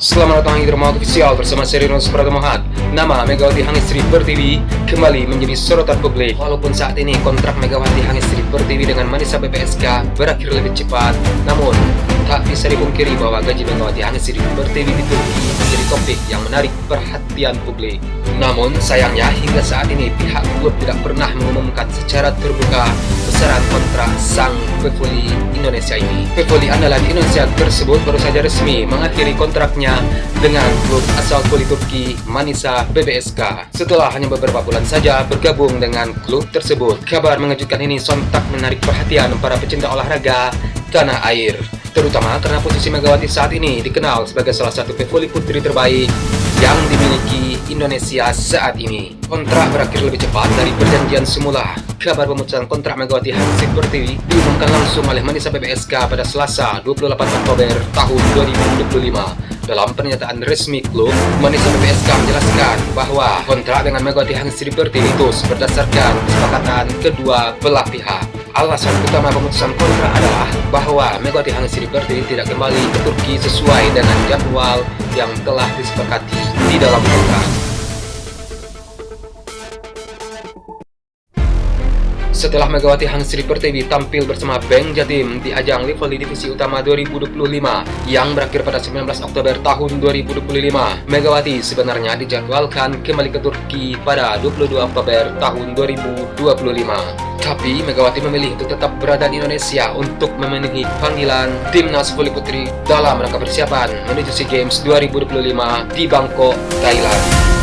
Selamat datang di Dermaga Official bersama seri Ronus Pratomohat. Nama Megawati Hangestri Pertiwi kembali menjadi sorotan publik. Walaupun saat ini kontrak Megawati Hangestri Pertiwi dengan Manisa BPSK berakhir lebih cepat, namun tak bisa dipungkiri bahwa gaji Megawati Hangestri Pertiwi di Turki menjadi topik yang menarik perhatian publik. Namun sayangnya hingga saat ini pihak klub tidak pernah mengumumkan secara terbuka besaran kontrak sang pevoli Indonesia ini. Pevoli andalan Indonesia tersebut baru saja resmi mengakhiri kontraknya dengan klub asal voli Turki Manisa BPSK. Setelah hanya beberapa bulan saja bergabung dengan klub tersebut, kabar mengejutkan ini sontak menarik perhatian para pecinta olahraga tanah air, terutama karena posisi Megawati saat ini dikenal sebagai salah satu pevoli putri terbaik yang dimiliki Indonesia saat ini. Kontrak berakhir lebih cepat dari perjanjian semula. Kabar pemutusan kontrak Megawati Hangestri Pertiwi diumumkan langsung oleh Manisa BPSK pada Selasa 28 Oktober tahun 2025. Dalam pernyataan resmi klub, Manisa BPSK menjelaskan bahwa kontrak dengan Megawati Hangestri Pertiwi itu berdasarkan kesepakatan kedua belah pihak. Alasan utama pemutusan kontrak adalah bahwa Megawati Hangestri Pertiwi tidak kembali ke Turki sesuai dengan jadwal yang telah disepakati di dalam kontrak. Setelah Megawati Hangestri Pertiwi tampil bersama Bank Jatim di ajang Livoli Divisi Utama 2025 yang berakhir pada 19 Oktober tahun 2025, Megawati sebenarnya dijadwalkan kembali ke Turki pada 22 Oktober tahun 2025. Tapi Megawati memilih untuk tetap berada di Indonesia untuk memenuhi panggilan timnas voli putri dalam rangka persiapan menuju SEA Games 2025 di Bangkok, Thailand.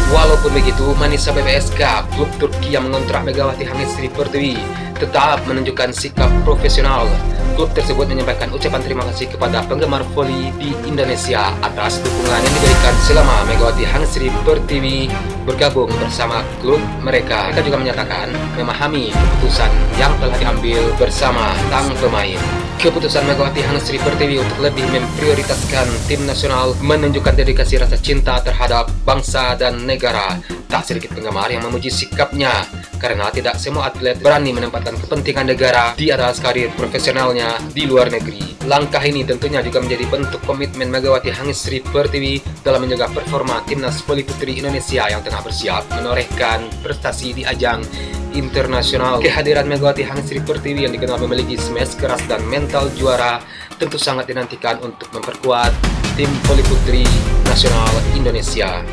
Walaupun begitu, Manisa BPSK, klub Turki yang mengontrak Megawati Hangestri Pertiwi, tetap menunjukkan sikap profesional. Klub tersebut menyampaikan ucapan terima kasih kepada penggemar voli di Indonesia atas dukungan yang diberikan selama Megawati Hangestri Pertiwi bergabung bersama klub mereka. Mereka juga menyatakan memahami keputusan yang telah diambil bersama sang pemain. Keputusan Megawati Hangestri Pertiwi untuk lebih memprioritaskan tim nasional menunjukkan dedikasi rasa cinta terhadap bangsa dan negara. Tak sedikit penggemar yang memuji sikapnya karena tidak semua atlet berani menempatkan kepentingan negara di atas karir profesionalnya di luar negeri. Langkah ini tentunya juga menjadi bentuk komitmen Megawati Hangestri Pertiwi dalam menjaga performa timnas voli putri Indonesia yang tengah bersiap menorehkan prestasi di ajang internasional. Kehadiran Megawati Hangestri Pertiwi yang dikenal memiliki smash keras dan mental juara tentu sangat dinantikan untuk memperkuat tim voli putri nasional Indonesia.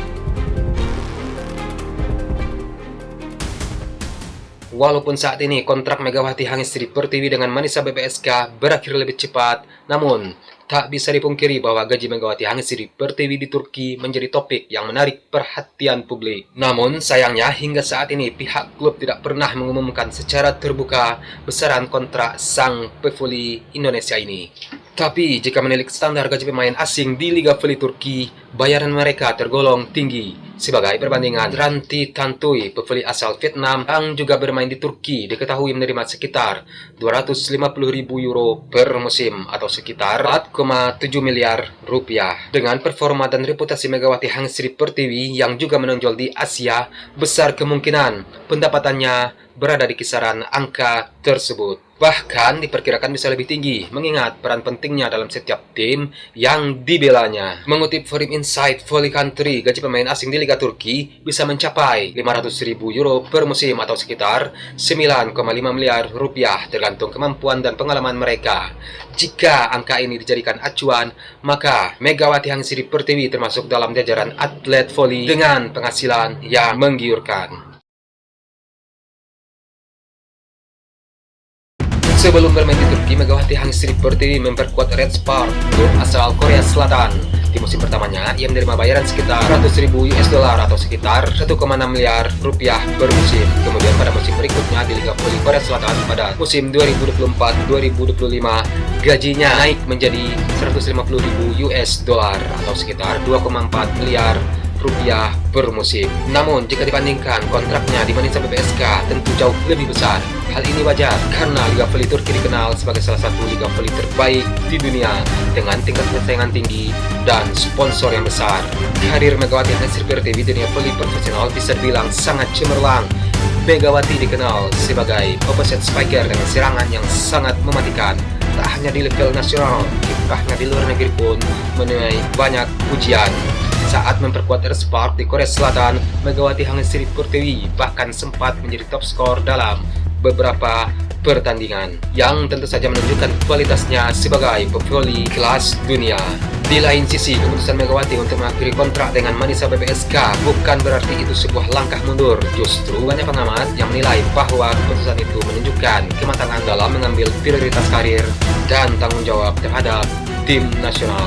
Walaupun saat ini kontrak Megawati Hangestri Pertiwi dengan Manisa BPSK berakhir lebih cepat, namun tak bisa dipungkiri bahwa gaji Megawati Hangestri Pertiwi di Turki menjadi topik yang menarik perhatian publik. Namun sayangnya hingga saat ini pihak klub tidak pernah mengumumkan secara terbuka besaran kontrak sang pevoli Indonesia ini. Tapi jika menilik standar gaji pemain asing di Liga Voli Turki, bayaran mereka tergolong tinggi. Sebagai perbandingan, Ranti Tantui, pevoli asal Vietnam yang juga bermain di Turki, diketahui menerima sekitar 250.000 euro per musim atau sekitar 4,7 miliar rupiah. Dengan performa dan reputasi Megawati Hangestri Pertiwi yang juga menonjol di Asia, besar kemungkinan pendapatannya berada di kisaran angka tersebut. Bahkan diperkirakan bisa lebih tinggi mengingat peran pentingnya dalam setiap tim yang dibelanya. Mengutip Forum Insight Volley Country, gaji pemain asing di Liga Turki bisa mencapai 500.000 euro per musim atau sekitar 9,5 miliar rupiah tergantung kemampuan dan pengalaman mereka. Jika angka ini dijadikan acuan, maka Megawati Hangestri Pertiwi termasuk dalam jajaran atlet voli dengan penghasilan yang menggiurkan. Sebelum bermain di Turki, Megawati Hangestri Pertiwi memperkuat Red Spark, klub asal Korea Selatan. Di musim pertamanya, ia menerima bayaran sekitar 100.000 US dollar atau sekitar 1,6 miliar rupiah per musim. Kemudian pada musim berikutnya di Liga Voli Korea Selatan pada musim 2024-2025, gajinya naik menjadi 150.000 US dollar atau sekitar 2,4 miliar rupiah per musim. Namun jika dibandingkan kontraknya di Manisa BPSK tentu jauh lebih besar. Hal ini wajar karena Liga Voli Turki dikenal sebagai salah satu liga voli terbaik di dunia dengan tingkat persaingan tinggi dan sponsor yang besar. Karir Megawati Hangestri Pertiwi di dunia voli profesional bisa dibilang sangat cemerlang. Megawati dikenal sebagai opposite spiker dengan serangan yang sangat mematikan. tak hanya di level nasional, kiprahnya di luar negeri pun menuai banyak pujian. Saat memperkuat Earthspark di Korea Selatan, Megawati Hangestri Pertiwi bahkan sempat menjadi top skor dalam beberapa pertandingan, yang tentu saja menunjukkan kualitasnya sebagai pevoli kelas dunia. Di lain sisi, keputusan Megawati untuk mengakhiri kontrak dengan Manisa BPSK bukan berarti itu sebuah langkah mundur. Justru banyak pengamat yang menilai bahwa keputusan itu menunjukkan kematangan dalam mengambil prioritas karir dan tanggung jawab terhadap tim nasional.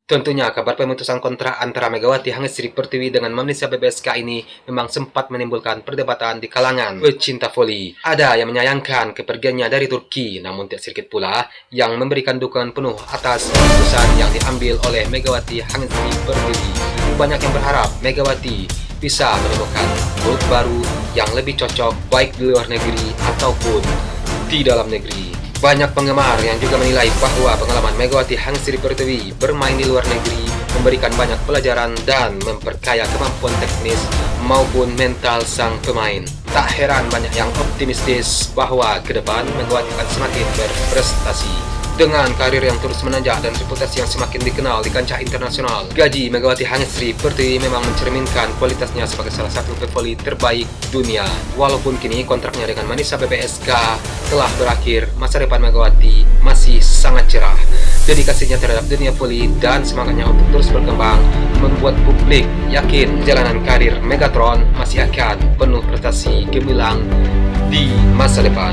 Tentunya kabar pemutusan kontrak antara Megawati Hangestri Pertiwi dengan Manisa BPSK ini memang sempat menimbulkan perdebatan di kalangan pecinta voli. Ada yang menyayangkan kepergiannya dari Turki, namun tidak sedikit pula yang memberikan dukungan penuh atas keputusan yang diambil oleh Megawati Hangestri Pertiwi. Banyak yang berharap Megawati bisa menemukan klub baru yang lebih cocok baik di luar negeri ataupun di dalam negeri. Banyak penggemar yang juga menilai bahwa pengalaman Megawati Hangestri Pertiwi bermain di luar negeri memberikan banyak pelajaran dan memperkaya kemampuan teknis maupun mental sang pemain. Tak heran banyak yang optimistis bahwa ke depan Megawati akan semakin berprestasi. Dengan karir yang terus menanjak dan reputasi yang semakin dikenal di kancah internasional, gaji Megawati Hangestri Pertiwi memang mencerminkan kualitasnya sebagai salah satu pevoli terbaik dunia. Walaupun kini kontraknya dengan Manisa BPSK telah berakhir, masa depan Megawati masih sangat cerah. Dedikasinya terhadap dunia voli dan semangatnya untuk terus berkembang membuat publik yakin jalanan karir Megatron masih akan penuh prestasi gemilang di masa depan.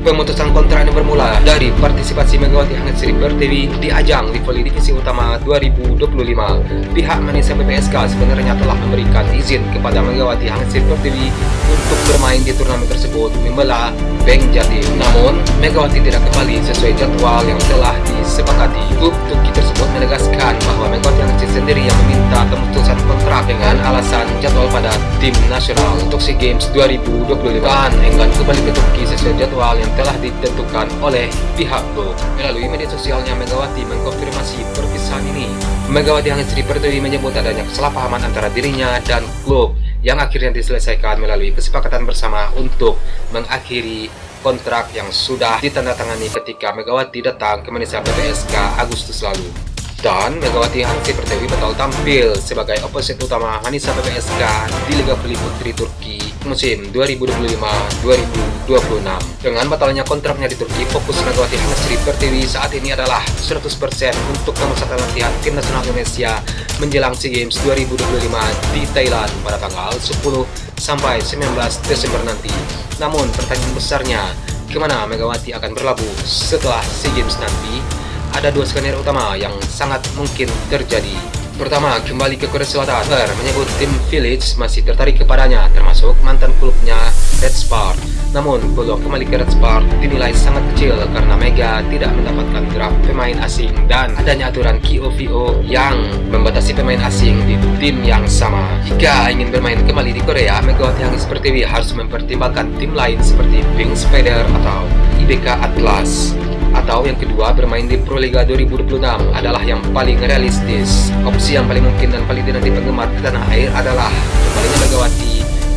Pemutusan kontrak ini bermula dari partisipasi Megawati Hangestri Pertiwi di ajang di voli divisi utama 2025. Pihak Manisa BPSK sebenarnya telah memberikan izin kepada Megawati Hangestri Pertiwi untuk bermain di turnamen tersebut membela Bank Jatim. Namun, Megawati tidak kembali sesuai jadwal yang telah disepakati. Klub Turki tersebut menegaskan bahwa Megawati Hangestri sendiri yang meminta pemutusan kontrak dengan alasan jadwal pada tim nasional untuk SEA Games 2025 dan enggan kembali ke Turki sesuai jadwal yang telah ditentukan oleh pihak klub. Melalui media sosialnya, Megawati mengkonfirmasi perpisahan ini. Megawati Hangestri Pertiwi menyebut adanya kesalahpahaman antara dirinya dan klub yang akhirnya diselesaikan melalui kesepakatan bersama untuk mengakhiri kontrak yang sudah ditandatangani ketika Megawati datang ke Manisa BPSK Agustus lalu. Dan Megawati Hangestri Pertiwi batal tampil sebagai oposit utama Manisa BPSK di Liga Voli Putri Turki musim 2025-2026. Dengan batalnya kontraknya di Turki, fokus Megawati Hangestri Pertiwi saat ini adalah 100% untuk pemusatan latihan tim nasional Indonesia menjelang SEA Games 2025 di Thailand pada tanggal 10 sampai 19 Desember nanti. Namun pertanyaan besarnya, kemana Megawati akan berlabuh setelah SEA Games nanti? Ada dua skenario utama yang sangat mungkin terjadi. Pertama, kembali ke Korea Selatan. Menyebut tim Village masih tertarik kepadanya, termasuk mantan klubnya Earthspark. Namun, peluang kembali ke Earthspark dinilai sangat kecil karena Mega tidak mendapatkan draft pemain asing dan adanya aturan KOVO yang membatasi pemain asing di tim yang sama. Jika ingin bermain kembali di Korea, Megawati Hangestri Pertiwi harus mempertimbangkan tim lain seperti Pink Spider atau IBK Atlas. Atau yang kedua, bermain di Proliga 2026 adalah yang paling realistis. Opsi yang paling mungkin dan paling dinanti penggemar di tanah air adalah kembalinya Megawati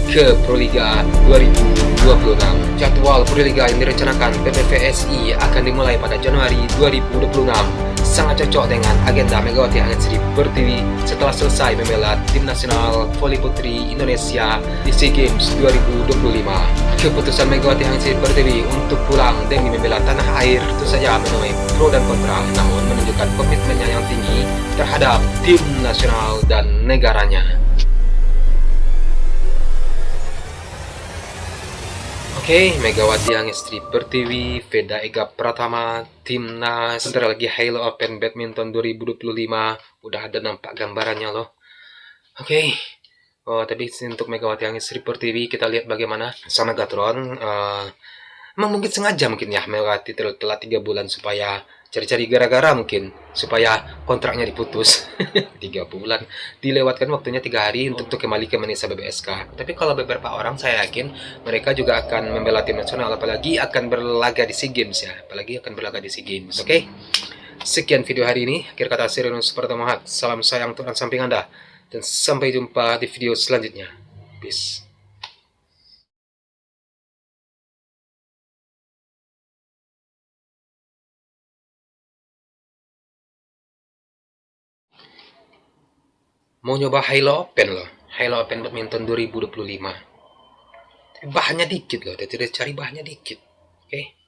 ke Proliga 2026. Jadwal Proliga yang direncanakan PPVSI akan dimulai pada Januari 2026. Sangat cocok dengan agenda Megawati Hangestri Pertiwi setelah selesai membela tim nasional voli putri Indonesia di SEA Games 2025. Keputusan Megawati Hangestri Pertiwi untuk pulang demi membela tanah air tentu saja menuai pro dan kontra, namun menunjukkan komitmennya yang tinggi terhadap tim nasional dan negaranya. Oke, Megawati Hangestri Pertiwi, Veda Ega Pratama, Timnas, sebentar lagi Halo Open Badminton 2025, udah ada nampak gambarannya loh. Oke, tapi untuk Megawati Hangestri Pertiwi kita lihat bagaimana sama Megatron. Emang mungkin sengaja mungkin ya Megawati telat 3 bulan supaya cari-cari gara-gara mungkin supaya kontraknya diputus. 3 bulan dilewatkan waktunya 3 hari untuk kembali ke Manisa BPSK. Tapi kalau beberapa orang saya yakin mereka juga akan membela tim nasional, apalagi akan berlaga di SEA Games ya, apalagi akan berlaga di SEA Games. Oke, sekian video hari ini. Akhir kata Sirinus Pertemuan, salam sayang Tuhan samping Anda. Dan sampai jumpa di video selanjutnya. Peace. Mau nyoba Halo Open loh. Halo Open Badminton 2025. Bahannya dikit loh, jadi cari bahannya dikit. Oke.